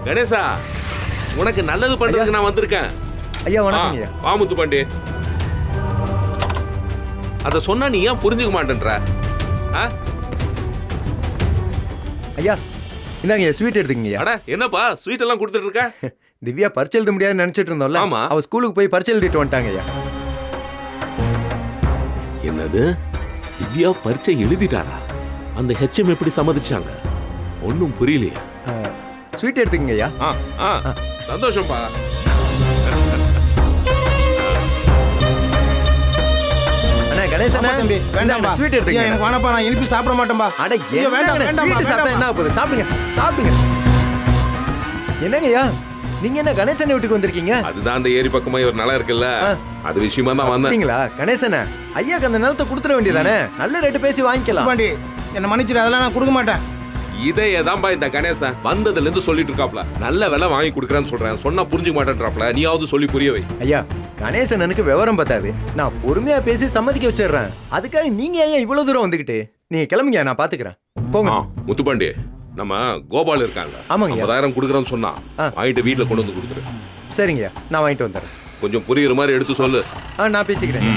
கணேசா, உனக்கு நல்லது பண்றதுக்கு நான் வந்திருக்கேன். ஐயா வணக்கங்க ஐயா. வா முத்துப்பாண்டி. அத சொன்னா நீ ஏன் புரிஞ்சுக்க மாட்டேன்ற? ஐயா இந்தாங்க ஐயா, ஸ்வீட் எடுத்துக்கங்க ஐயா. அட என்னப்பா ஸ்வீட் எல்லாம் கொடுத்துட்டு இருக்க? திவ்யா பரிச்சை எழுத முடியாதுன்னு நினைச்சிட்டு இருந்தோம்ல. ஆமா. அவ ஸ்கூலுக்கு போய் பரிச்சை எழுதிட்டு வந்துட்டாங்க ஐயா. என்னது? திவ்யா பரீட்சை எழுதிட்டாரா? அந்த ஹெச்எம் எப்படி சம்மதிச்சாங்க? ஒன்னும் புரியலையே. ஸ்வீட் எடுத்துக்கங்க ஐயா. சந்தோஷம்பா. அண்ணா கணேசன் தம்பி வேண்டாம்பா, ஸ்வீட் எடுத்துக்கங்க. எனக்கு வேணாப்பா, நான் இனிப்பு சாப்பிட மாட்டேன்பா. அட ஏன் வேண்டாம், வேண்டாம்பா, ஸ்வீட் சாப்பிட்டா என்ன ஆகுது? சாப்பிடுங்க சாப்பிடுங்க. என்னங்க ஐயா நீங்க என்ன கணேசன் வீட்டுக்கு வந்திருக்கீங்க? அதுதான் அந்த ஏரி பக்கமா ஒரு நிலம் இருக்குல்ல, அது விஷயமா தான் வந்தேன். அப்படிங்களா? கணேசன் ஐயாக்கு அந்த நிலத்தை கொடுத்துட வேண்டியதானே? நல்ல ரேட்டு பேசி வாங்கிக்கலாம். பாண்டி என்ன மன்னிச்சிடு, அதெல்லாம் நான் கொடுக்க மாட்டேன். இதையேதான்பா இந்த கணேசன் வந்ததுல இருந்து சொல்லிட்டு இருக்காப்ல. நல்ல விலை வாங்கி கொடுக்குறேன்னு சொல்றேன், சொன்னா புரிஞ்சுக்க மாட்டேன்றாப்ல. நீயாவது சொல்லி புரிய வை. ஐயா கணேசன் எனக்கு விவரம் பத்தாது, நான் பொறுமையா பேசி சம்மதிக்க வச்சிடுறேன். அதுக்காக நீங்க ஏன் இவ்வளவு தூரம் வந்துகிட்டு? நீங்க கிளம்புங்க, நான் பாத்துக்கிறேன். போங்க. முத்துப்பாண்டி, நம்ம கோபால் இருக்காங்க. ஆமாங்க. 50,000 கொடுக்குறேன்னு சொன்னா வாங்கிட்டு வீட்டுல கொண்டு வந்து கொடுத்துரு. சரிங்கய்யா, நான் வாங்கிட்டு வந்துடுறேன். கொஞ்சம் புரியுற மாதிரி எடுத்து சொல்லு. நான் பேசிக்கிறேன்.